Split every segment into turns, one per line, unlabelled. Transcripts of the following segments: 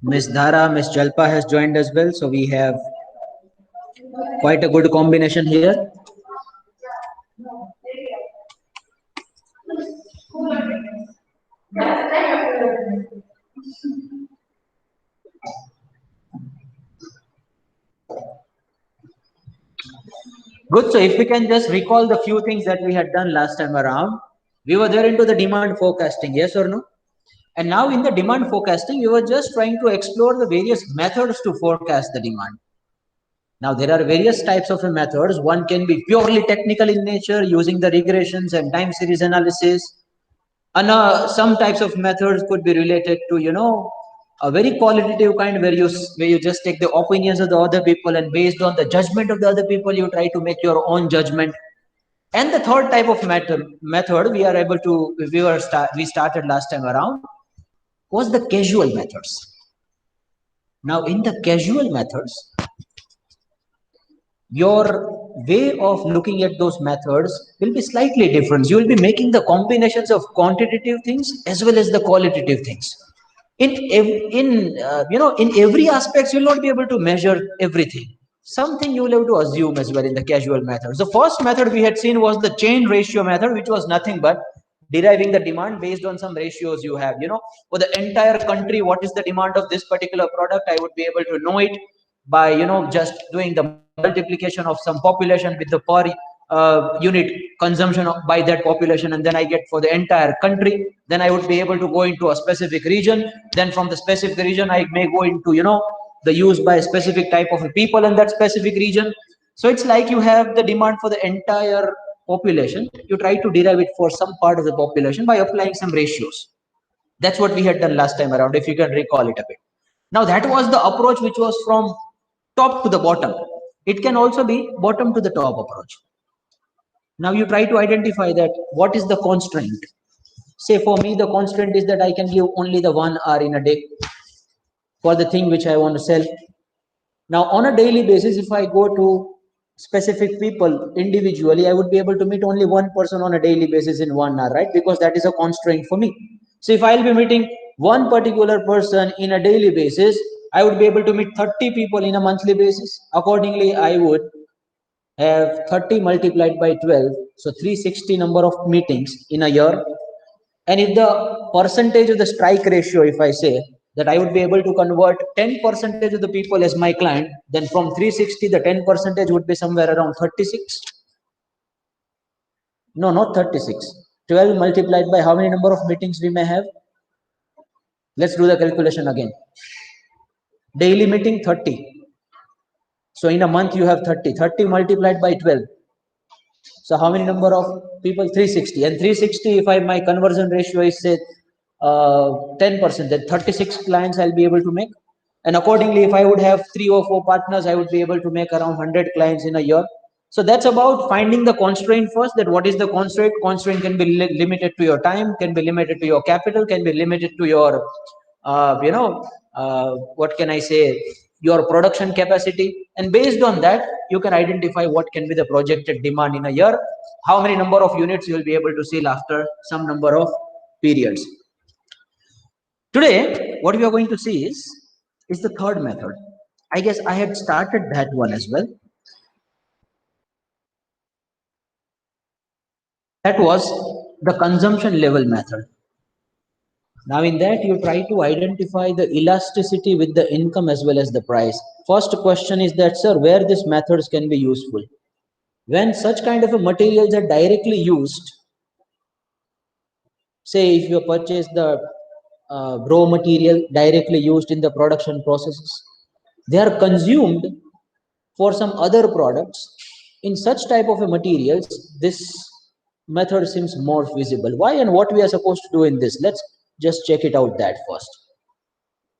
Miss Dhara, Miss Jalpa has joined as well. So we have quite a good combination here. Good. So if we can just recall the few things that we had done last time around, we were there into the demand forecasting, yes or no? And now in the demand forecasting, we were just trying to explore the various methods to forecast the demand. Now there are various types of methods. One can be purely technical in nature using the regressions and time series analysis. And some types of methods could be related to, a very qualitative kind where you just take the opinions of the other people and based on the judgment of the other people, you try to make your own judgment. And the third type of method we are able to we started last time around was the casual methods. Now in the casual methods, your way of looking at those methods will be slightly different. You will be making the combinations of quantitative things as well as the qualitative things. In every aspect, you will not be able to measure everything. Something you will have to assume as well in the casual methods. The first method we had seen was the chain ratio method, which was nothing but deriving the demand based on some ratios you have. For the entire country, what is the demand of this particular product? I would be able to know it by just doing the multiplication of some population with the per unit consumption by that population, and then I get for the entire country. Then I would be able to go into a specific region. Then from the specific region, I may go into the use by a specific type of people in that specific region. So it's like you have the demand for the entire population. You try to derive it for some part of the population by applying some ratios. That's what we had done last time around, if you can recall it a bit. Now that was the approach which was from top to the bottom. It can also be bottom to the top approach. Now you try to identify that what is the constraint. Say for me, the constraint is that I can give only the 1 hour in a day for the thing which I want to sell. Now on a daily basis, if I go to specific people individually, I would be able to meet only one person on a daily basis in 1 hour, right? Because that is a constraint for me. So if I'll be meeting one particular person in a daily basis, I would be able to meet 30 people in a monthly basis. Accordingly, I would have 30 multiplied by 12, so 360 number of meetings in a year. And if the percentage of the strike ratio, if I say that I would be able to convert 10 percentage of the people as my client, then from 360, the 10 percentage would be somewhere around 36. No, not 36. 12 multiplied by how many number of meetings we may have? Let's do the calculation again. Daily meeting 30. So in a month you have 30. 30 multiplied by 12. So how many number of people? 360. And 360, if my conversion ratio is say 10%, then 36 clients I'll be able to make. And accordingly, if I would have 3 or 4 partners, I would be able to make around 100 clients in a year. So that's about finding the constraint first, that what is the constraint. Constraint can be limited to your time, can be limited to your capital, can be limited to your what can I say, your production capacity. And based on that, you can identify what can be the projected demand in a year, how many number of units you will be able to sell after some number of periods. Today what we are going to see is the third method. I guess I had started that one as well. That was the consumption level method. Now in that, you try to identify the elasticity with the income as well as the price. First question is that, sir, where these methods can be useful? When such kind of a materials are directly used, say if you purchase the raw material directly used in the production processes, they are consumed for some other products. In such type of a materials, this method seems more feasible. Why and what we are supposed to do in this? Let's just check it out that first.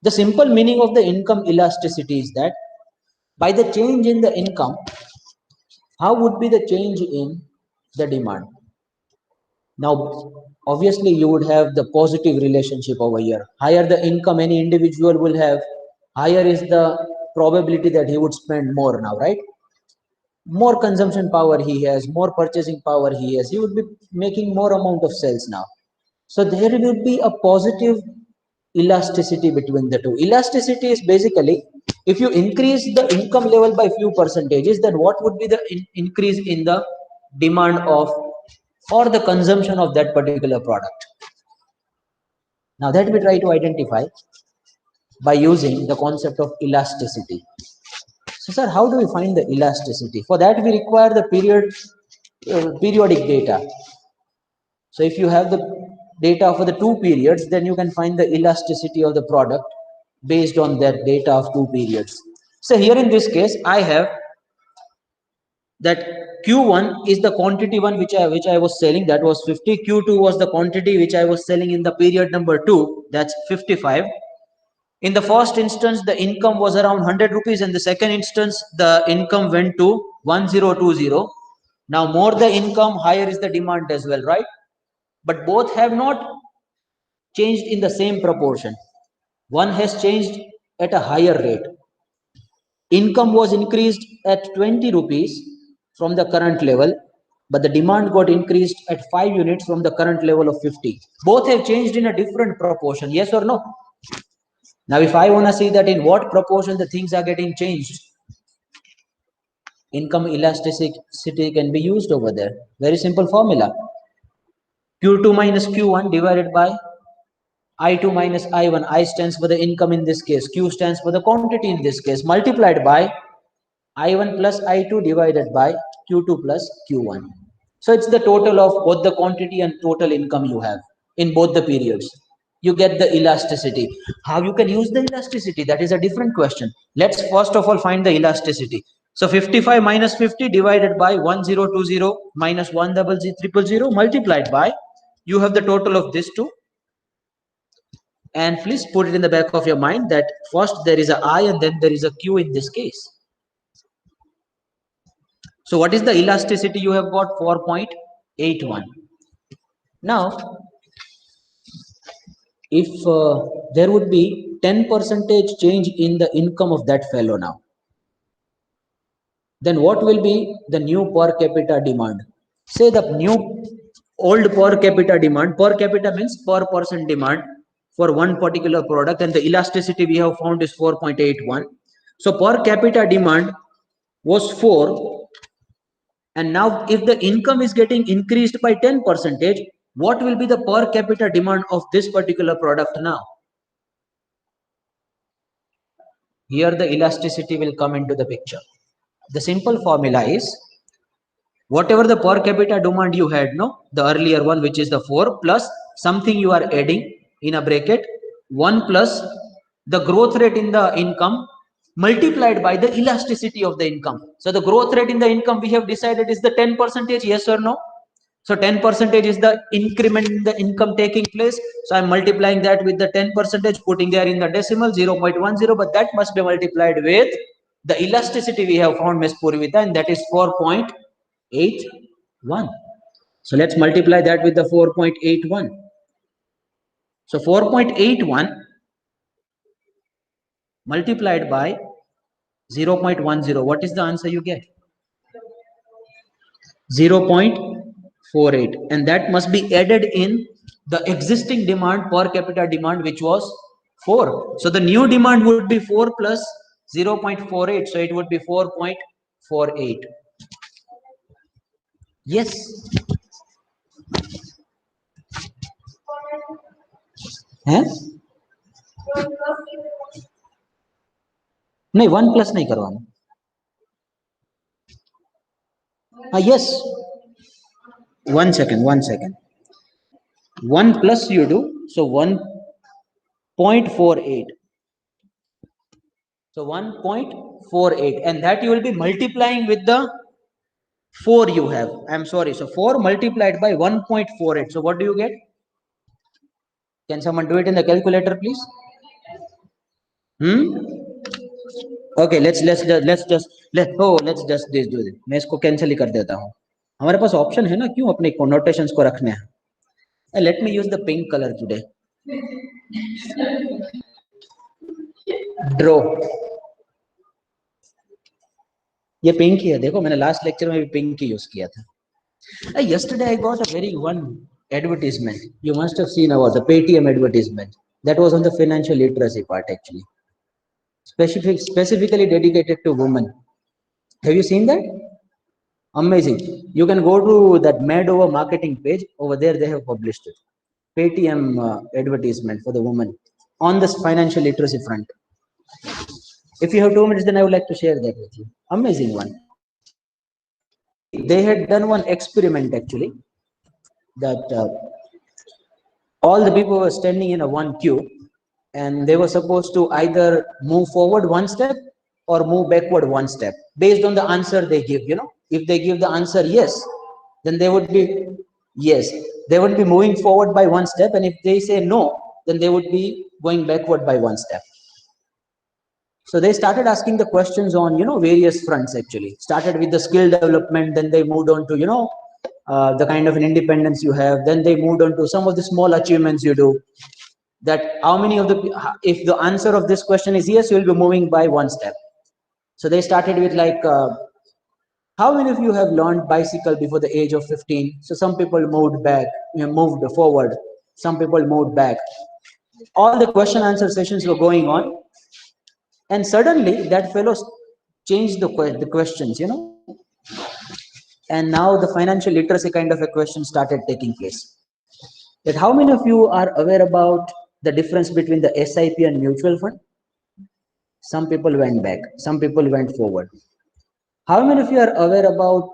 The simple meaning of the income elasticity is that by the change in the income, how would be the change in the demand? Now, obviously, you would have the positive relationship over here. Higher the income any individual will have, higher is the probability that he would spend more now, right? More consumption power he has, more purchasing power he has, he would be making more amount of sales now. So there will be a positive elasticity between the two. Elasticity is basically if you increase the income level by few percentages, then what would be the increase in the demand of or the consumption of that particular product. Now that we try to identify by using the concept of elasticity. So sir, how do we find the elasticity? For that we require the periodic data. So if you have the data for the two periods, then you can find the elasticity of the product based on that data of two periods. So here in this case, I have that Q1 is the quantity one which I was selling, that was 50. Q2 was the quantity which I was selling in the period number 2, that's 55. In the first instance, the income was around 100 rupees, and the second instance, the income went to 1020. Now, more the income, higher is the demand as well, right? But both have not changed in the same proportion. One has changed at a higher rate. Income was increased at 20 rupees from the current level, but the demand got increased at 5 units from the current level of 50. Both have changed in a different proportion, yes or no? Now, if I want to see that in what proportion the things are getting changed, income elasticity can be used over there. Very simple formula. Q2 minus Q1 divided by I2 minus I1. I stands for the income in this case. Q stands for the quantity in this case. Multiplied by I1 plus I2 divided by Q2 plus Q1. So it's the total of both the quantity and total income you have in both the periods. You get the elasticity. How you can use the elasticity? That is a different question. Let's first of all find the elasticity. So 55 minus 50 divided by 1020 minus 10000 multiplied by, you have the total of this two. And please put it in the back of your mind that first there is a I and then there is a Q in this case. So what is the elasticity you have got? 4.81. Now, if there would be 10% change in the income of that fellow now, then what will be the new per capita demand? Say the new old per capita demand, per capita means per person demand for one particular product, and the elasticity we have found is 4.81. So per capita demand was 4, and now if the income is getting increased by 10%, what will be the per capita demand of this particular product now? Here the elasticity will come into the picture. The simple formula is whatever the per capita demand you had, no, the earlier one, which is the 4 plus something you are adding in a bracket, 1 plus the growth rate in the income multiplied by the elasticity of the income. So the growth rate in the income we have decided is the 10%, yes or no? So 10% is the increment in the income taking place. So I'm multiplying that with the 10%, putting there in the decimal 0.10, but that must be multiplied with the elasticity we have found, Ms. Purvita, and that is 4.81. So let's multiply that with the 4.81. So 4.81 multiplied by 0.10. What is the answer you get? 0.48, and that must be added in the existing demand, per capita demand, which was 4. So the new demand would be 4 plus 0.48, so it would be 4.48. Yes. नहीं 1 plus नहीं करवाना. Yes, 1 second. 1 plus you do, so 1.48. So 1.48, and that you will be multiplying with the 4 you have. I'm sorry. So 4 multiplied by 1.48. So what do you get? Can someone do it in the calculator, please? Okay, let's just do this. मैं इसको cancel ही कर देता हूँ. हमारे पास option है ना, क्यों अपने नोटेशंस को रखने हैं. Let me use the pink color today. Draw. ये पिंक ही है, देखो मैंने लास्ट लेक्चर में भी पिंक ही यूज किया था. Yesterday I got a very one advertisement. You must have seen about the Paytm advertisement. That was on the financial literacy part actually, specifically dedicated to women. Have you seen that? Amazing. You can go to that Mad Over marketing page. Over there, they have published it. Paytm advertisement for the woman on this financial literacy front. If you have 2 minutes, then I would like to share that with you. Amazing one. See, they had done one experiment actually that all the people were standing in a one queue and they were supposed to either move forward one step or move backward one step based on the answer they give. If they give the answer yes, then they would be yes, they would be moving forward by one step, and if they say no, then they would be going backward by one step. So they started asking the questions on various fronts actually. Started with the skill development, then they moved on to the kind of an independence you have, then they moved on to some of the small achievements you do. That how many of the, if the answer of this question is yes, you will be moving by one step. So they started with like how many of you have learned bicycle before the age of 15? So some people moved back, moved forward, some people moved back. All the question answer sessions were going on, and suddenly that fellow changed the questions, and now the financial literacy kind of a question started taking place. That how many of you are aware about the difference between the SIP and mutual fund? Some people went back, some people went forward. How many of you are aware about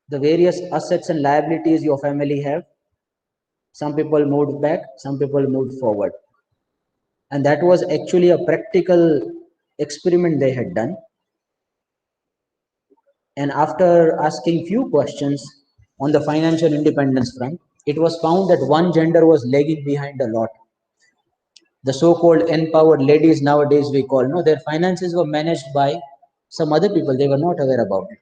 the various assets and liabilities your family have? Some people moved back, some people moved forward. And that was actually a practical experiment they had done. And after asking few questions on the financial independence front, it was found that one gender was lagging behind a lot. The so-called empowered ladies nowadays we call, their finances were managed by some other people. They were not aware about it.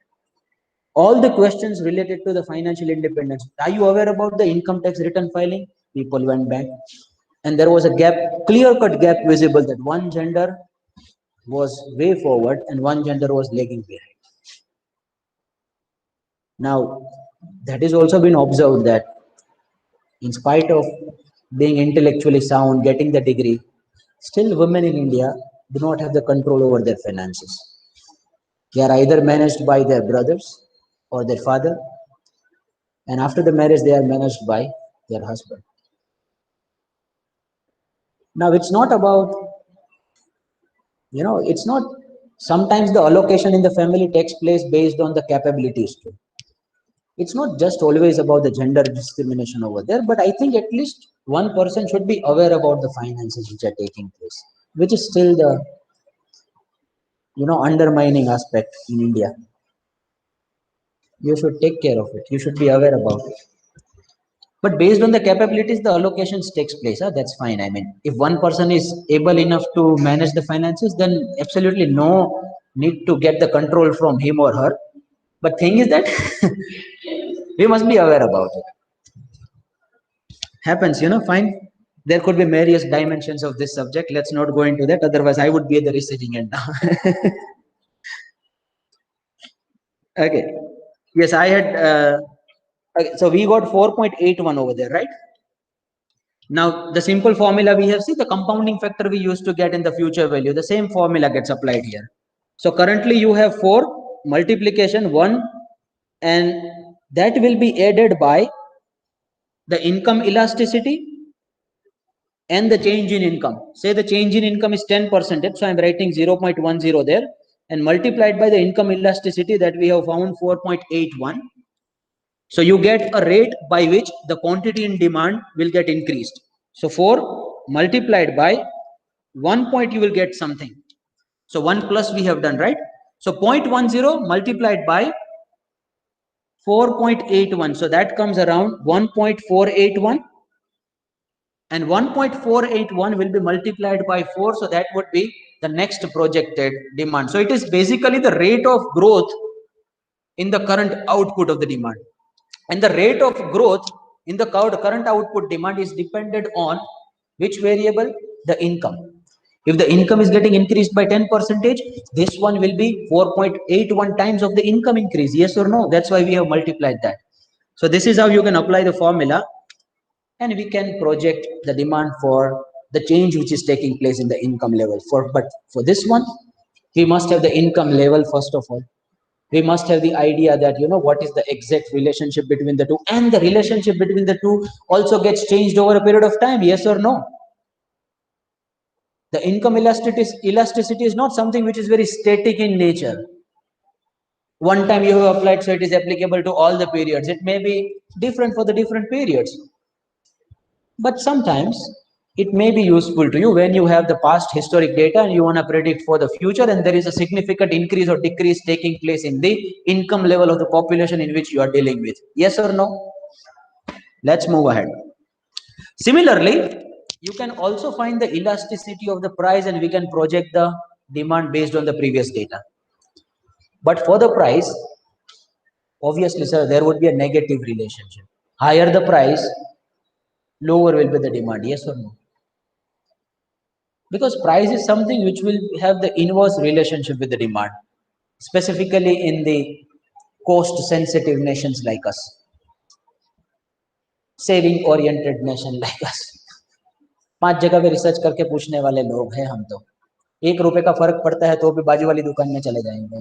All the questions related to the financial independence. Are you aware about the income tax return filing? People went back. And there was a gap, clear-cut gap visible that one gender was way forward and one gender was lagging behind. Now, that is also been observed that in spite of being intellectually sound, getting the degree, still women in India do not have the control over their finances. They are either managed by their brothers or their father, and after the marriage, they are managed by their husband. Now, it's not about, it's not, sometimes the allocation in the family takes place based on the capabilities too. It's not just always about the gender discrimination over there, but I think at least one person should be aware about the finances which are taking place, which is still the undermining aspect in India. You should take care of it. You should be aware about it. But based on the capabilities, the allocations takes place. That's fine. I mean, if one person is able enough to manage the finances, then absolutely no need to get the control from him or her. But thing is that we must be aware about it. Happens, fine. There could be various dimensions of this subject. Let's not go into that. Otherwise, I would be at the receiving end now. Okay. Yes, I had. Okay, so we got 4.81 over there, right? Now, the simple formula we have, see the compounding factor we used to get in the future value, the same formula gets applied here. So currently you have 4 multiplication 1, and that will be added by the income elasticity and the change in income. Say the change in income is 10%, so I'm writing 0.10 there, and multiplied by the income elasticity that we have found 4.81. So you get a rate by which the quantity in demand will get increased. So 4 multiplied by 1 point, you will get something. So 1 plus we have done, right? So 0.10 multiplied by 4.81. So that comes around 1.481. And 1.481 will be multiplied by 4. So that would be the next projected demand. So it is basically the rate of growth in the current output of the demand. And the rate of growth in the current output demand is dependent on which variable? The income. If the income is getting increased by 10%, this one will be 4.81 times of the income increase. Yes or no? That's why we have multiplied that. So this is how you can apply the formula, and we can project the demand for the change which is taking place in the income level. But for this one, we must have the income level first of all. We must have the idea that what is the exact relationship between the two, and the relationship between the two also gets changed over a period of time. Yes or no? The income elasticity is not something which is very static in nature. One time you have applied, so it is applicable to all the periods. It may be different for the different periods. But sometimes it may be useful to you when you have the past historic data and you want to predict for the future, and there is a significant increase or decrease taking place in the income level of the population in which you are dealing with. Yes or no? Let's move ahead. Similarly, you can also find the elasticity of the price, and we can project the demand based on the previous data. But for the price, obviously, sir, there would be a negative relationship. Higher the price, lower will be the demand. Yes or no? Because price is something which will have the inverse relationship with the demand, specifically in the cost sensitive nations like us, saving oriented nation like us. 5 जगह पे research करके पूछने वाले लोग हैं हम तो। 1 रुपए का फर्क पड़ता है तो भी बाजू वाली दुकान में चले जाएंगे।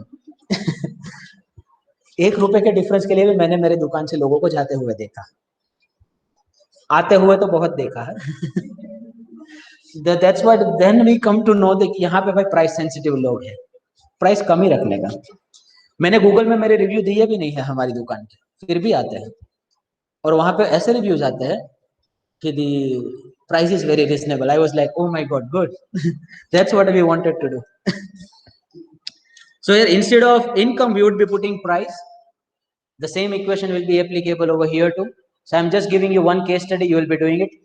1 रुपए के डिफरेंस के लिए भी मैंने मेरे दुकान से लोगों को जाते हुए देखा, आते हुए तो बहुत देखा है। That's what then we come to know that यहाँ पे भाई प्राइस सेंसिटिव लोग हैं, प्राइस कम ही रखने का। मैंने गूगल में मेरे रिव्यू दिए भी नहीं है हमारी दुकान के, फिर भी आते हैं, और वहां पे ऐसे रिव्यूज आते हैं कि दी price is very reasonable. I was like, oh my god, good. That's what we wanted to do. So here, instead of income, we would be putting price. The same equation will be applicable over here too. So I'm just giving you one case study, you will be doing it.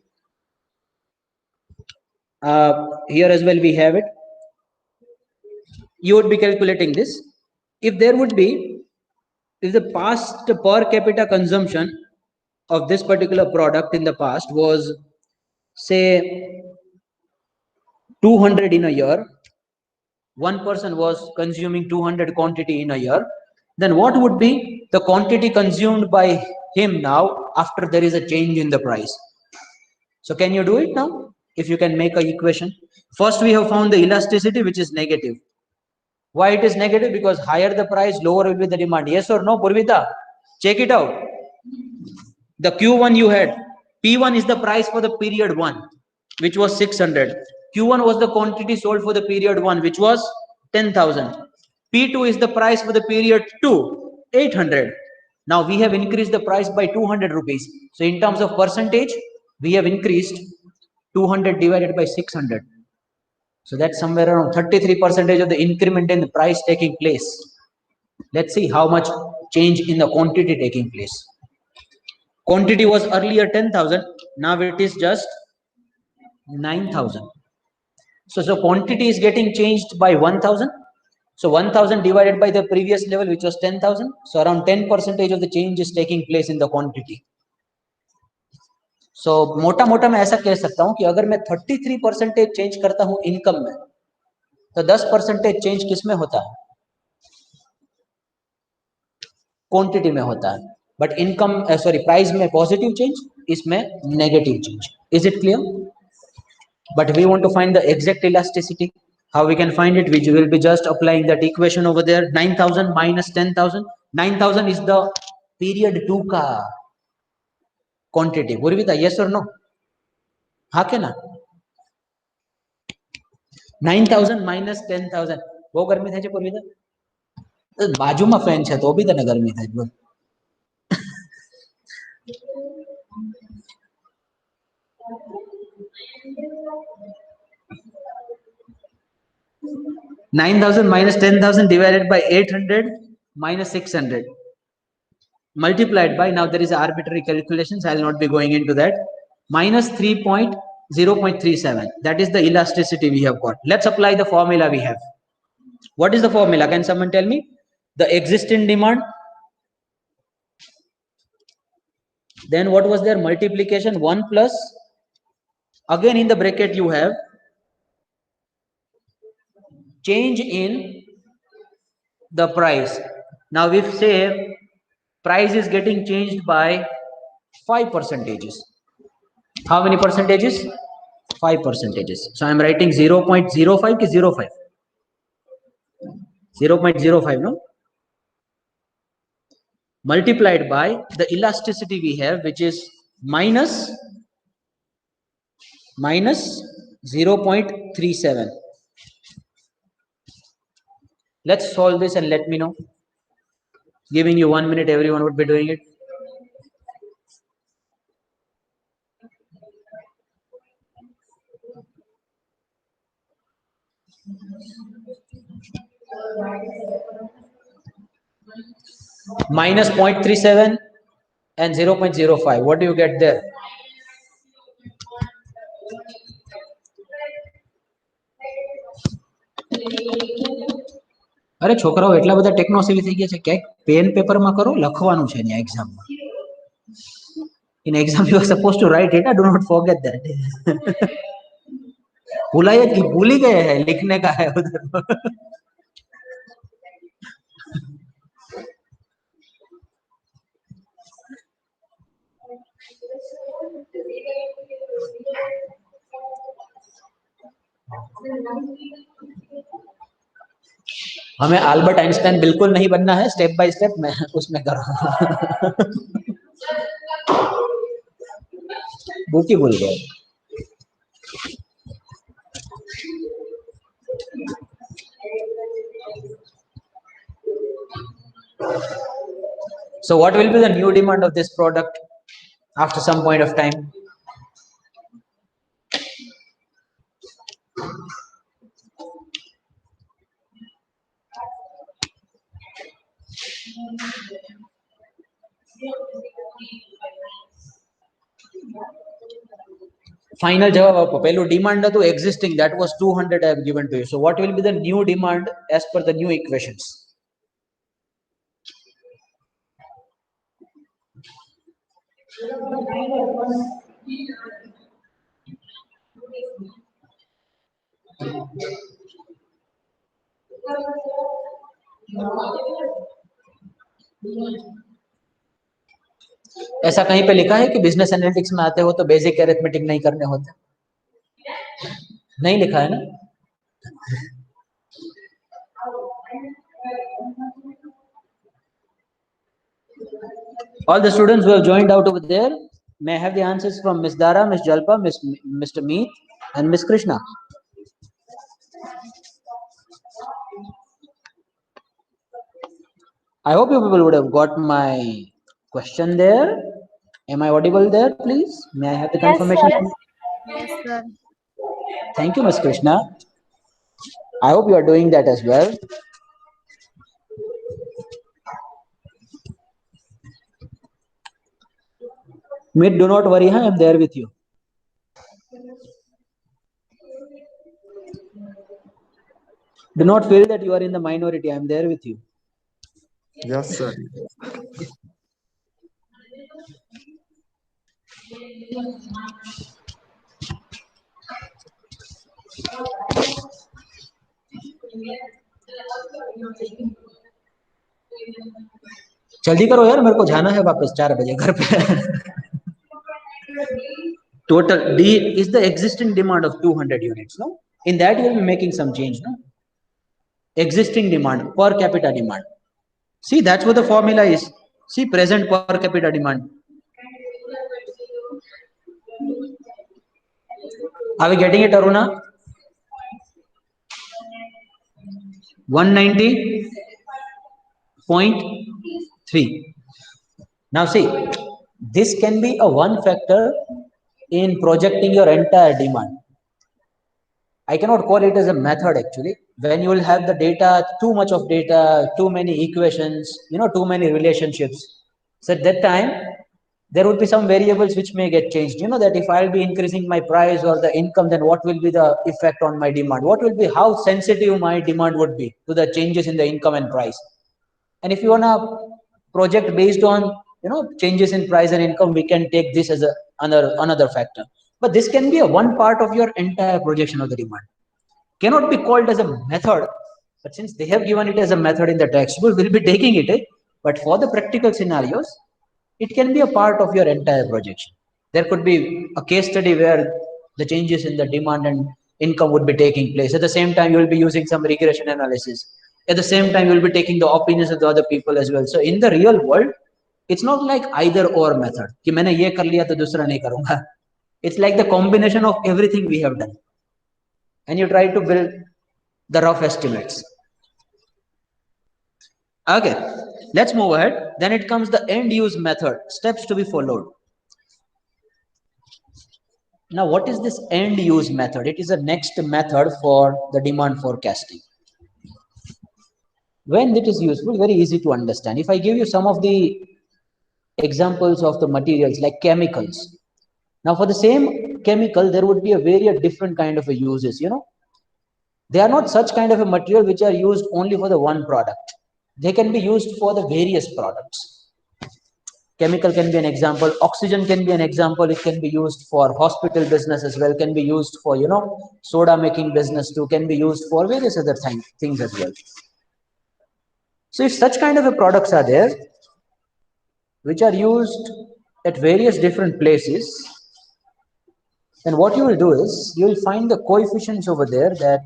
Here as well we have it. You would be calculating this. If the past per capita consumption of this particular product in the past was, say, 200 in a year, one person was consuming 200 quantity in a year, then what would be the quantity consumed by him now after there is a change in the price? So can you do it now? If you can make an equation. First we have found the elasticity, which is negative. Why it is negative? Because higher the price, lower will be the demand. Yes or no, Purvita? Check it out. The Q1 you had, P1 is the price for the period 1, which was 600. Q1 was the quantity sold for the period 1, which was 10,000. P2 is the price for the period 2, 800. Now we have increased the price by 200 rupees. So in terms of percentage, we have increased 200 divided by 600. So that's somewhere around 33% of the increment in the price taking place. Let's see how much change in the quantity taking place. Quantity was earlier 10,000, now it is just 9,000. So quantity is getting changed by 1,000. So 1,000 divided by the previous level, which was 10,000. So around 10% of the change is taking place in the quantity. So मोटा मोटा मैं ऐसा कह सकता हूं कि अगर मैं 33% चेंज करता हूं इनकम में, तो 10% चेंज किस में होता है? क्वांटिटी में होता है। बट इनकम प्राइस में पॉजिटिव चेंज, इसमें negative change. Is it clear? But we want to find the exact elasticity. How we can find it? We will be just applying that equation over there. 9,000 minus 10,000. 9,000 is the period 2 का quantity. Purvita, yes or no? हाँ के ना? 9,000 minus 10,000. वो गर्मी થાય છે પૂર્વિતા? બાજુમાં fan છે તો બી તને ગરમી થાય બોલ. 9,000 minus 10,000 divided by 800 minus 600 multiplied by, now there is arbitrary calculations, I will not be going into that, minus 3.0.37. That is the elasticity we have got. Let's apply the formula we have. What is the formula? Can someone tell me? The existing demand, then what was their multiplication? 1 plus, again in the bracket you have change in the price. Now if say price is getting changed by 5 percentages, how many percentages? 5 percentages. So I'm writing 0.05 ki 0.5. 0.05, no? Multiplied by the elasticity we have, which is minus 0.37. Let's solve this and let me know. Giving you 1 minute, everyone would be doing it. Minus 0.37 and 0.05. What do you get there? અરે છોકરાઓ એટલા બધા ટેકનોસિલી થઈ ગયા છે કે pen પેપરમાં કરો લખવાનું છે ને એક્ઝામમાં. In exam you are supposed to write it. Do not forget that. भूल ही गए हैं लिखने का है उधर. हमें अल्बर्ट आइंस्टाइन बिल्कुल नहीं बनना है. स्टेप बाय स्टेप मैं उसमें कर रहा हूं. बुक ही भूल गए. So what will be the new demand of this product after some point of time? Final jawab આપો. પહેલું demand હતું existing, that was 200 I have given to you. So what will be the new demand as per the new equations? ऐसा कहीं पे लिखा है कि business analytics में आते हो तो बेसिक अरिथमेटिक नहीं करने होते? नहीं लिखा है ना? All the students who have joined out over there, may I have the answers from Miss Dara, Miss Jalpa, Mr. Meet, and Miss Krishna? I hope you people would have got my question there. Am I audible there, please? May I have the confirmation?
Yes, sir.
Thank you, Miss Krishna. I hope you are doing that as well. Meet, do not worry, I am there with you. Do not feel that you are in the minority. I am there with you.
Yes, sir.
जल्दी करो यार, मेरे को जाना है वापस 4 बजे घर पे. Total D is the existing demand of 200 units. No, in that you will be making some change. No, existing demand, per capita demand. See, that's what the formula is. See, present per capita demand. Are we getting it, Aruna? 190.3. Now see, this can be a one factor in projecting your entire demand. I cannot call it as a method actually. When you will have the data, too much of data, too many equations, too many relationships. So at that time, there would be some variables which may get changed. That if I'll be increasing my price or the income, then what will be the effect on my demand? What will be, how sensitive my demand would be to the changes in the income and price? And if you want a project based on, changes in price and income, we can take this as another factor. But this can be a one part of your entire projection of the demand. Cannot be called as a method, but since they have given it as a method in the textbook, we'll be taking it. But for the practical scenarios, it can be a part of your entire projection. There could be a case study where the changes in the demand and income would be taking place. At the same time, you will be using some regression analysis. At the same time, you will be taking the opinions of the other people as well. So in the real world, it's not like either or method कि मैंने ये कर लिया तो दूसरा नहीं करूंगा. It's like the combination of everything we have done, and you try to build the rough estimates. Okay, let's move ahead. Then it comes the end use method, steps to be followed. Now, what is this end use method? It is the next method for the demand forecasting. When it is useful, very easy to understand. If I give you some of the examples of the materials like chemicals. Now, for the same chemical, there would be a very different kind of a uses, They are not such kind of a material which are used only for the one product. They can be used for the various products. Chemical can be an example. Oxygen can be an example. It can be used for hospital business as well. Can be used for, soda making business too. Can be used for various other things as well. So if such kind of a products are there, which are used at various different places, then what you will do is you will find the coefficients over there that,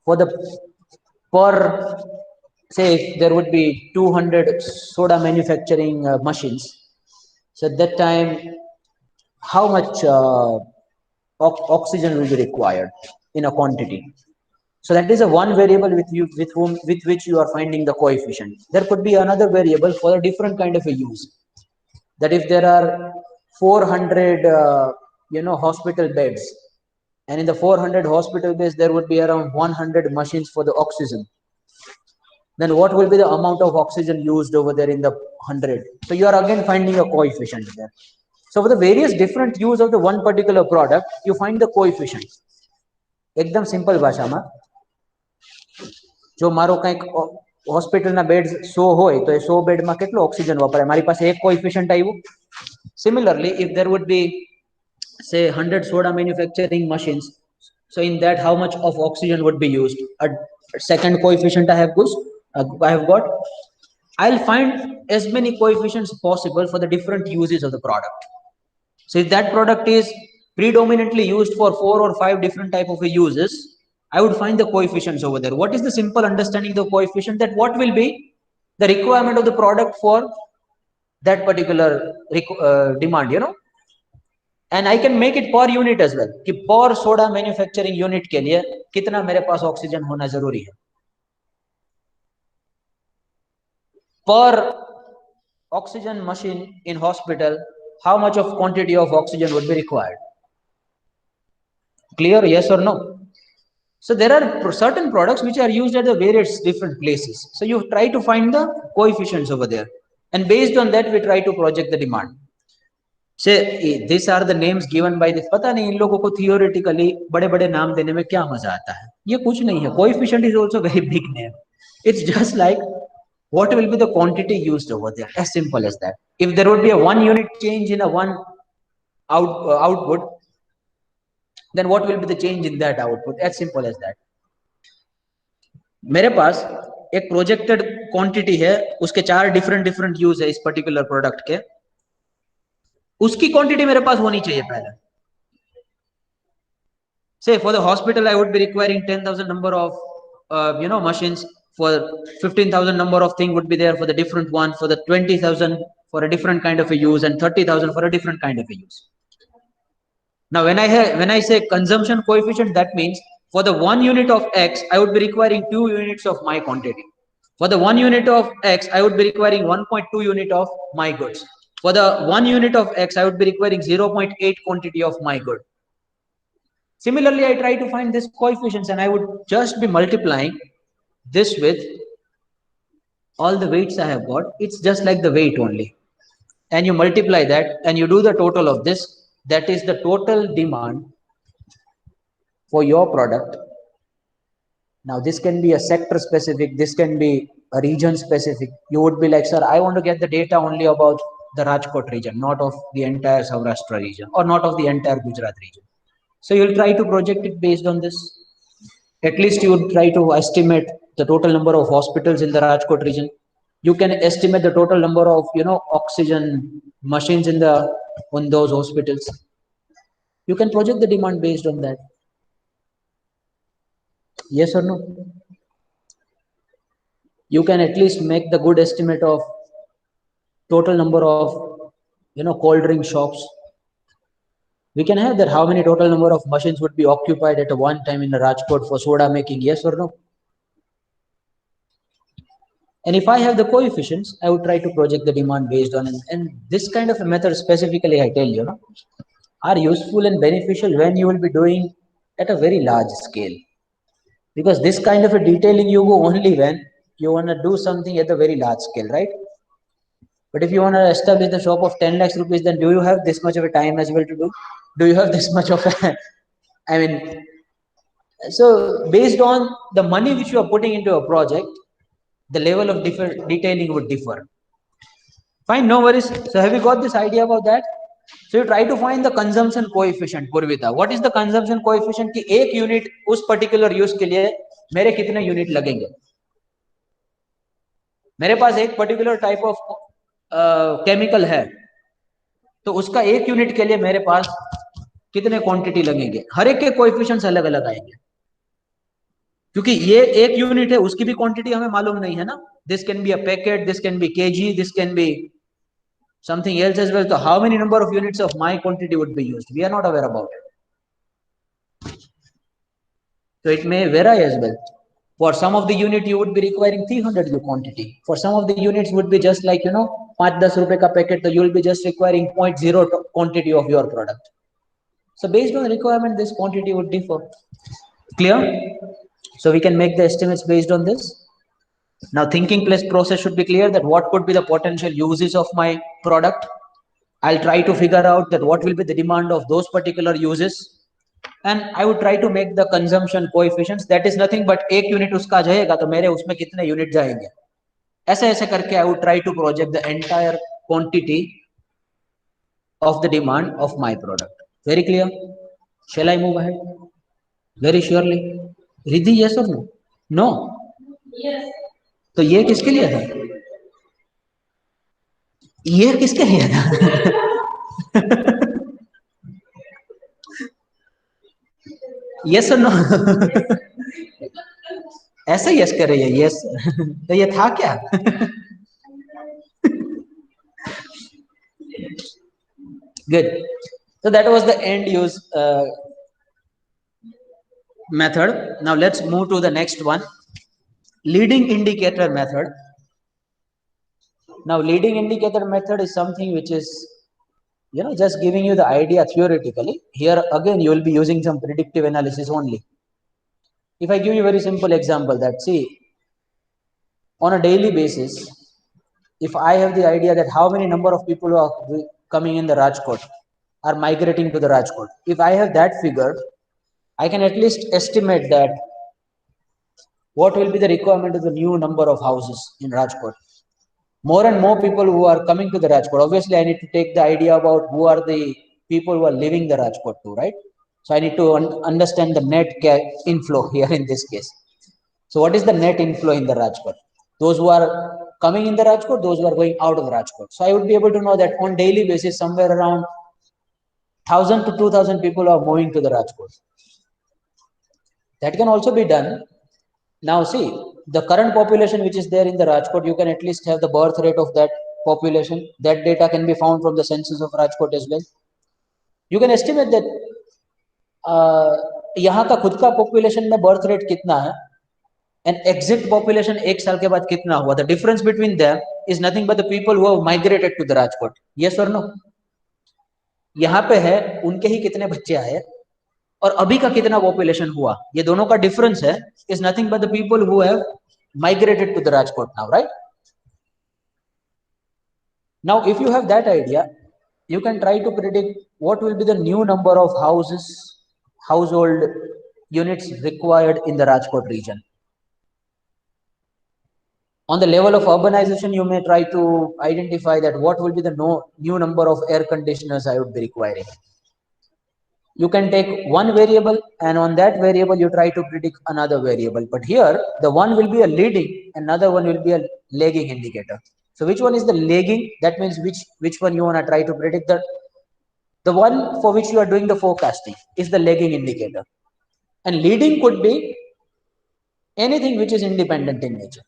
for the per, say if there would be 200 soda manufacturing machines. So at that time, how much oxygen will be required in a quantity. So that is a one variable with which you are finding the coefficient. There could be another variable for a different kind of a use. That if there are 400 hospital beds, and in the 400 hospital beds there would be around 100 machines for the oxygen, then what will be the amount of oxygen used over there in the 100? So you are again finding a coefficient there. So for the various different use of the one particular product, you find the coefficient. एकदम simple भाषाમાં જો મારો કંઈક હોસ્પિટલના bed 100 હોય તો એ 100 બેડમાં કેટલો oxygen વપરાય? મારી પાસે એક કોએફિશિયન્ટ આવ્યું. Similarly, if there would be say 100 soda manufacturing machines, so in that how much of oxygen would be used? A second coefficient I have got. I'll find as many coefficients possible for the different uses of the product. So if that product is predominantly used for 4 or 5 different type of uses, I would find the coefficients over there. What is the simple understanding of the coefficient? That what will be the requirement of the product for that particular demand, and I can make it per unit as well कि per soda manufacturing unit के लिए कितना मेरे पास oxygen होना जरूरी है. Per oxygen machine in hospital, how much of quantity of oxygen would be required? Clear? Yes or no? So there are certain products which are used at the various different places. So you try to find the coefficients over there, and based on that we try to project the demand. Say these are the names given by this. पता नहीं इन लोगों को theoretically बड़े-बड़े नाम देने में क्या मजा आता है? ये कुछ नहीं है. Coefficient is also very big name. It's just like what will be the quantity used over there. As simple as that. If there would be a 1 unit change in a one output, then what will be the change in that output? As simple as that. मेरे पास एक projected quantity है, उसके 4 different use है इस particular product के. उसकी quantity मेरे पास होनी चाहिए पहले. Say for the hospital I would be requiring 10,000 number of machines. For 15,000 number of thing would be there for the different one. For the 20,000 for a different kind of a use, and 30,000 for a different kind of a use. Now when I say consumption coefficient, that means for the 1 unit of X I would be requiring 2 units of my quantity. For the 1 unit of X I would be requiring 1.2 unit of my goods. For the 1 unit of X I would be requiring 0.8 quantity of my good. Similarly, I try to find this coefficients, and I would just be multiplying this with all the weights I have got. It's just like the weight only, and you multiply that and you do the total of this. That is the total demand for your product. Now this can be a sector specific, this can be a region specific. You would be like, sir, I want to get the data only about the Rajkot region, not of the entire Saurashtra region, or not of the entire Gujarat region. So you'll try to project it based on this. At least you would try to estimate the total number of hospitals in the Rajkot region. You can estimate the total number of oxygen machines in those hospitals. You can project the demand based on that. Yes or no? You can at least make the good estimate of total number of cold drink shops. We can have that how many total number of machines would be occupied at a one time in the Rajkot for soda making. Yes or no? And if I have the coefficients, I would try to project the demand based on it. And this kind of a method specifically, I tell you, are useful and beneficial when you will be doing at a very large scale. Because this kind of a detailing you go only when you want to do something at a very large scale, right? But if you want to establish the shop of 10 lakhs rupees, then do you have this much of a time as well to do? Do you have this much of a, I mean, so based on the money which you are putting into a project, the level of detailing would differ. Fine, no worries. So have you got this idea about that? So you try to find the consumption coefficient, Purvita. What is the consumption coefficient? कि एक unit उस particular use के लिए मेरे कितने unit लगेंगे? मेरे पास एक पर्टिकुलर टाइप ऑफ केमिकल है, तो उसका एक यूनिट के लिए मेरे पास कितने क्वांटिटी लगेंगे? हर एक के कोएफिशिएंट्स अलग अलग आएंगे, क्योंकि ये एक यूनिट है, उसकी भी क्वांटिटी हमें मालूम नहीं है ना. This can be a packet, this can be KG, this can be something else as well. So how many number of units of my quantity would be used? We are not aware about it. So it may vary as well. For some of the unit you would be requiring 300 U quantity. For some of the units would be just like 5-10 रुपए का packet, so you will be just requiring 0.0 quantity of your product. So based on the requirement, this quantity would differ. Clear? So we can make the estimates based on this. Now thinking plus process should be clear that what could be the potential uses of my product. I'll try to figure out that what will be the demand of those particular uses, and I would try to make the consumption coefficients. That is nothing but एक unit उसका जाएगा तो मेरे उसमें कितने unit जाएंगे, ऐसे ऐसे करके I would try to project the entire quantity of the demand of my product. Very clear? Shall I move ahead? Very surely. Riddhi, yes or no? No. Yes. तो ये किसके लिए था? ये किसके लिए था? यस और नो? ऐसे यस कर रही है, यस. तो ये था क्या? Good. So that was the end use method. Now let's move to the next one, leading indicator method. Now leading indicator method is something which is just giving you the idea theoretically. Here again you will be using some predictive analysis only. If I give you a very simple example, that see, on a daily basis, if I have the idea that how many number of people are coming in the Rajkot, are migrating to the Rajkot, if I have that figure, I can at least estimate that what will be the requirement of the new number of houses in Rajkot. More and more people who are coming to the Rajkot, obviously I need to take the idea about who are the people who are living the Rajkot too, right? So I need to understand the net inflow here in this case. So what is the net inflow in the Rajkot? Those who are coming in the Rajkot, those who are going out of the Rajkot. So I would be able to know that on daily basis, somewhere around 1,000 to 2,000 people are moving to the Rajkot. That can also be done. Now see, the current population which is there in the Rajkot, you can at least have the birth rate of that population. That data can be found from the census of Rajkot as well. You can estimate that यहाँ का खुद का population में birth rate कितना है, and exit population एक साल के बाद कितना हुआ. The difference between them is nothing but the people who have migrated to the Rajkot. Yes or no? यहाँ पे है उनके ही कितने बच्चे आए और अभी का कितना पॉपुलेशन हुआ, ये दोनों का डिफरेंस है, is nothing but the people who have migrated to the Rajkot now, right? Now if you have that idea, you can try to predict what will be the new number of household units required in the Rajkot region. On the level of urbanization, you may try to identify that what will be the new number of air conditioners I would be requiring. You can take one variable and on that variable you try to predict another variable, but here the one will be a leading, another one will be a lagging indicator. So which one is the lagging? That means which one you want to try to predict. The The one for which you are doing the forecasting is the lagging indicator. And leading could be anything which is independent in nature.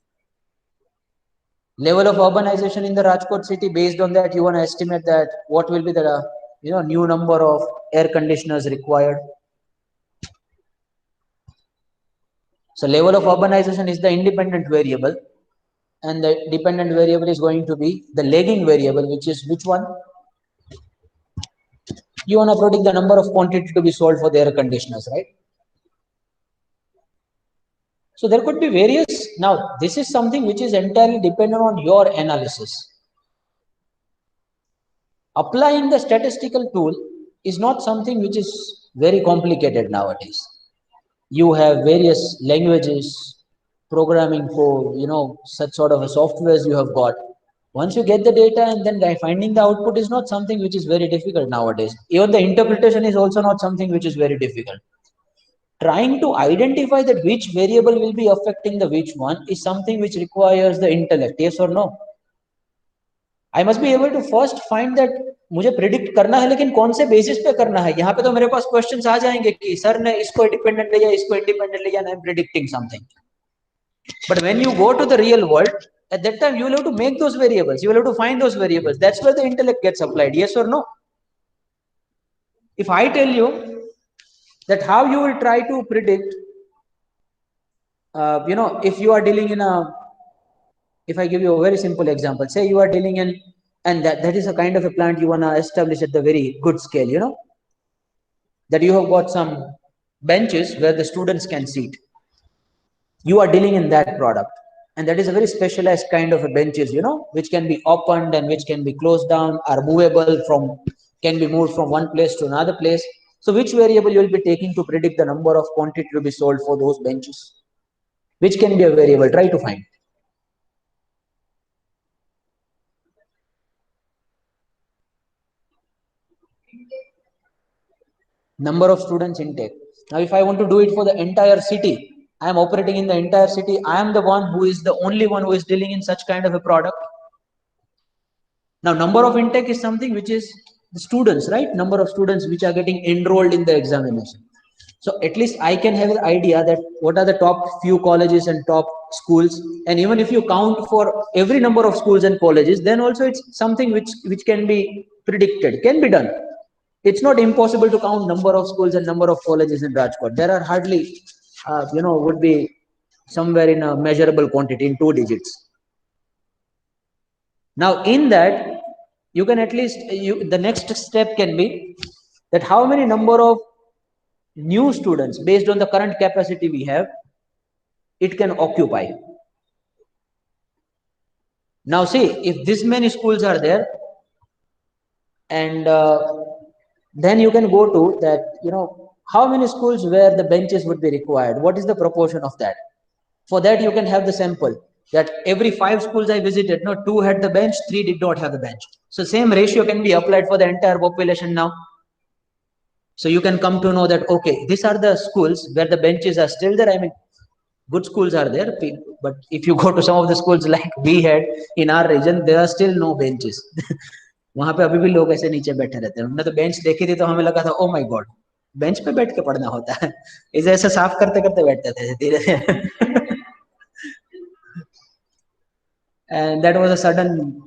Level of urbanization in the Rajkot city, based on that, you want to estimate that what will be the new number of air conditioners required. So level of urbanization is the independent variable, and the dependent variable is going to be the lagging variable, which is which one? You want to predict the number of quantity to be sold for the air conditioners, right? So there could be various. Now, this is something which is entirely dependent on your analysis. Applying the statistical tool is not something which is very complicated nowadays. You have various languages, programming code, such sort of a softwares you have got. Once you get the data and then finding the output is not something which is very difficult nowadays. Even the interpretation is also not something which is very difficult. Trying to identify that which variable will be affecting the which one is something which requires the intellect. Yes or no? I must be able to first find that मुझे predict करना है, लेकिन कौन से basis पे करना है. यहाँ पे तो मेरे पास questions आ जाएंगे कि सर ने इसको independent लिया, इसको independent लिया, and I'm predicting something. But when you go to the real world, at that time you will have to make those variables. You will have to find those variables. That's where the intellect gets applied. Yes or no? If I tell you that how you will try to predict, if you are dealing in if I give you a very simple example, say you are dealing in, and that is a kind of a plant you want to establish at the very good scale, that you have got some benches where the students can sit. You are dealing in that product, and that is a very specialized kind of a benches, which can be opened and which can be closed down, are movable can be moved from one place to another place. So which variable you will be taking to predict the number of quantity to be sold for those benches? Which can be a variable? Try to find. Number of students intake. Now, if I want to do it for the entire city, I am operating in the entire city. I am the one who is the only one who is dealing in such kind of a product. Now, number of intake is something which is the students, right? Number of students which are getting enrolled in the examination. So at least I can have an idea that what are the top few colleges and top schools. And even if you count for every number of schools and colleges, then also it's something which can be predicted, can be done. It's not impossible to count number of schools and number of colleges in Rajkot. There are hardly, would be somewhere in a measurable quantity in 2 digits. Now, in that, you can at least, the next step can be that how many number of new students based on the current capacity we have, it can occupy. Now, see, if this many schools are there, and then you can go to that, how many schools where the benches would be required? What is the proportion of that? For that, you can have the sample that every 5 schools I visited, 2 had the bench, 3 did not have the bench. So same ratio can be applied for the entire population now. So you can come to know that, okay, these are the schools where the benches are still there. I mean, good schools are there, but if you go to some of the schools like we had in our region, there are still no benches. वहां पे अभी भी लोग ऐसे नीचे बैठे रहते हैं. हमने तो बेंच देखी थी तो हमें लगा था ओ माय गॉड, बेंच पे बैठ के पढ़ना होता है. इसे ऐसे साफ करते करते बैठते थे धीरे धीरे. And that was a sudden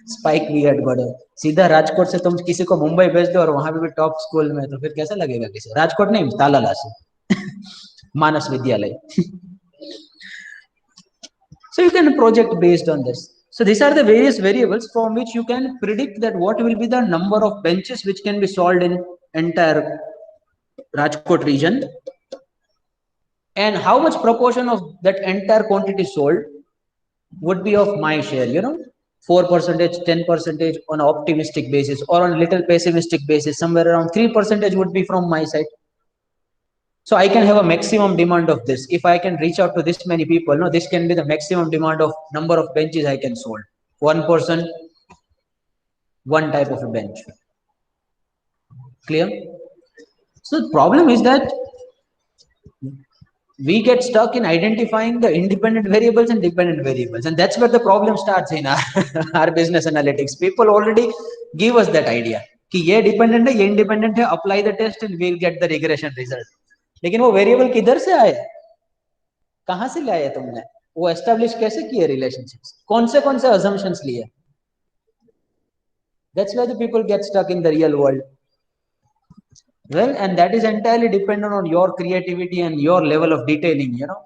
spike we had got. सीधा राजकोट से तुम किसी को मुंबई भेज दो और वहां पे भी टॉप स्कूल में, तो फिर कैसा लगेगा किसी. राजकोट नहीं, तालाला से मानस विद्यालय. So you can project based on this. So these are the various variables from which you can predict that what will be the number of benches which can be sold in entire Rajkot region, and how much proportion of that entire quantity sold would be of my share, 4%, 10% on an optimistic basis, or on a little pessimistic basis, somewhere around 3% would be from my side. So I can have a maximum demand of this. If I can reach out to this many people, no, this can be the maximum demand of number of benches I can sold. One person, one type of a bench. Clear? So the problem is that we get stuck in identifying the independent variables and dependent variables, and that's where the problem starts in our, our business analytics. People already give us that idea कि ये dependent है, ये independent है, apply the test and we'll get the regression result. लेकिन वो variable किधर से आए, कहाँ से लाए तुमने, वो establish कैसे किए relationships, कौन से assumptions लिए? That's why the people get stuck in the real world. Well, and that is entirely dependent on your creativity and your level of detailing, you know.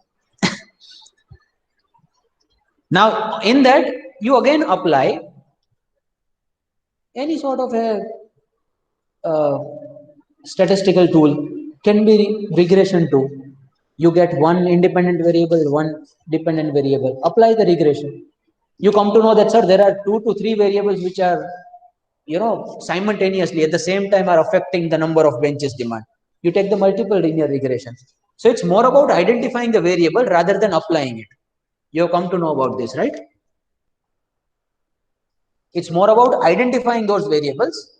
Now, in that, you again apply any sort of a statistical tool, can be regression tool. You get one independent variable, one dependent variable, apply the regression. You come to know that, sir, there are 2 to 3 variables which are, you know, simultaneously at the same time are affecting the number of benches demand. You take the multiple linear regression. So it's more about identifying the variable rather than applying it. You have come to know about this, right? It's more about identifying those variables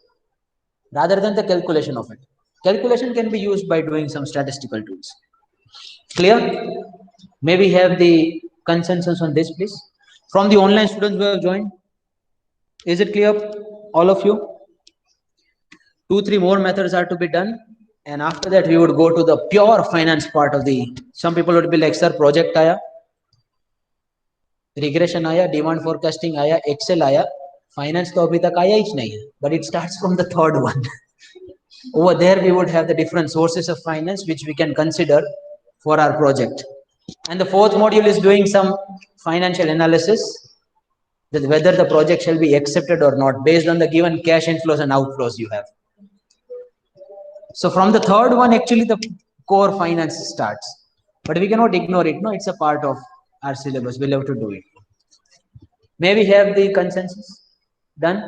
rather than the calculation of it. Calculation can be used by doing some statistical tools. Clear? May we have the consensus on this, please? From the online students who have joined, is it clear, all of you? 2-3 more methods are to be done, and after that we would go to the pure finance part of the. Some people would be like, sir, project आया, regression आया, demand forecasting आया, Excel आया, finance तो अभी तक आया ही नहीं है, but it starts from the third one. Over there we would have the different sources of finance which we can consider for our project. And the fourth module is doing some financial analysis that whether the project shall be accepted or not based on the given cash inflows and outflows you have. So from the third one, actually the core finance starts, but we cannot ignore it. No, it's a part of our syllabus. We'll have to do it. May we have the consensus? Done.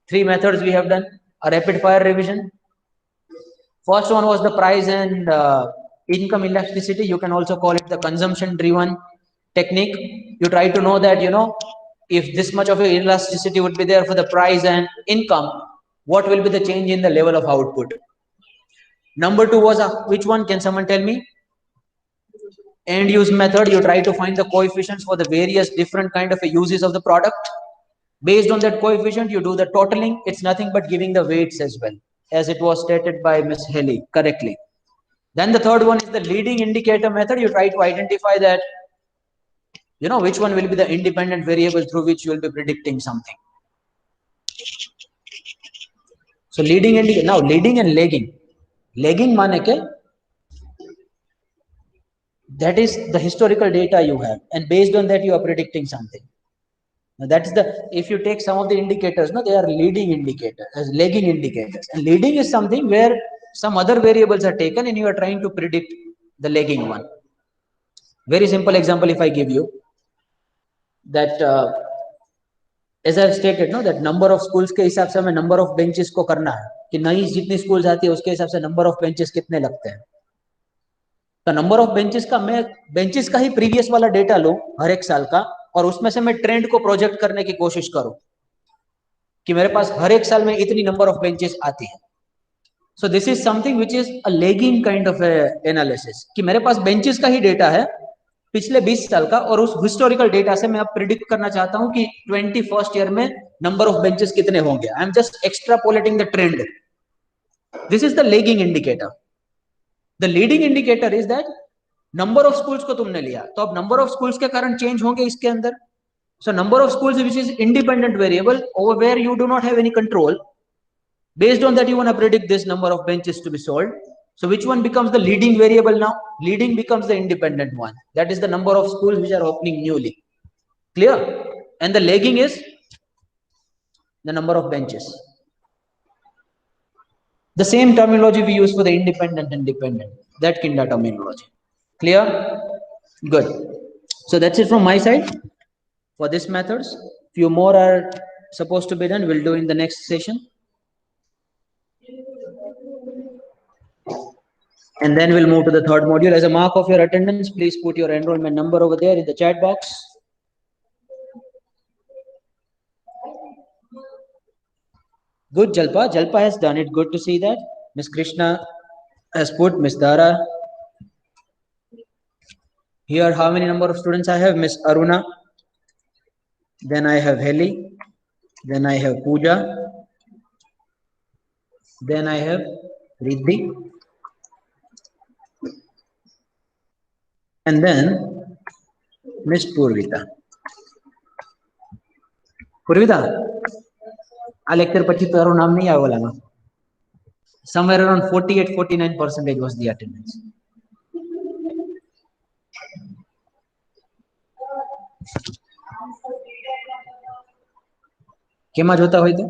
3 methods we have done. A rapid fire revision. First one was the price and income elasticity. You can also call it the consumption driven technique. You try to know that, you know, if this much of elasticity would be there for the price and income, what will be the change in the level of output? Number 2 was which one? Can someone tell me? End use method. You try to find the coefficients for the various different kind of uses of the product. Based on that coefficient, you do the totaling. It's nothing but giving the weights as well, as it was stated by Ms. Haley correctly. Then the third one is the leading indicator method. You try to identify that, you know, which one will be the independent variable through which you will be predicting something. So leading indicator. Now leading and lagging. Lagging माने के that is the historical data you have, and based on that you are predicting something. Now that is the, if you take some of the indicators, no, they are leading indicators as lagging indicators, and leading is something where some other variables are taken and you are trying to predict the lagging one. Very simple example if I give you that as I've stated, no, that number of schools के हिसाब से हमें number of benches को करना है कि नई जितनी schools आती है उसके हिसाब से number of benches कितने लगते हैं. तो नंबर ऑफ बेंचेस का मैं बेंचेस का ही प्रीवियस वाला डेटा लूं हर एक साल का, और उसमें से मैं ट्रेंड को प्रोजेक्ट करने की कोशिश करूं कि मेरे पास हर एक साल में इतनी नंबर ऑफ बेंचेस आती है. So this is something which is a lagging kind of analysis कि मेरे पास बेंचेस का ही डेटा है पिछले 20 साल का, और उस हिस्टोरिकल डेटा से मैं अब प्रिडिक्ट करना चाहता हूं कि 21st ईयर में नंबर ऑफ बेंचेस कितने होंगे. I am just extrapolating the trend. This is the lagging indicator. The leading indicator is that number of schools को तुमने लिया, तो अब number of schools के कारण change होंगे इसके अंदर. So number of schools which is independent variable over where you do not have any control. Based on that you want to predict this number of benches to be sold. So which one becomes the leading variable now? Leading becomes the independent one. That is the number of schools which are opening newly. Clear? And the lagging is the number of benches. The same terminology we use for the independent and dependent, that kind of terminology. Clear? Good. So that's it from my side for this methods. Few more are supposed to be done. We'll do in the next session. And then we'll move to the third module. As a mark of your attendance, please put your enrollment number over there in the chat box. Good, Jalpa. Jalpa has done it. Good to see that. Miss Krishna has put, Miss Dara. Here, how many number of students I have? Miss Aruna. Then I have Heli. Then I have Pooja. Then I have Riddhi. And then Miss Purvita. Purvita, આ lecture પછી તારું નામ નહીં આવે ઓલામાં. Somewhere around 48-49% was the attendance. કેમાં જોતા હોય તો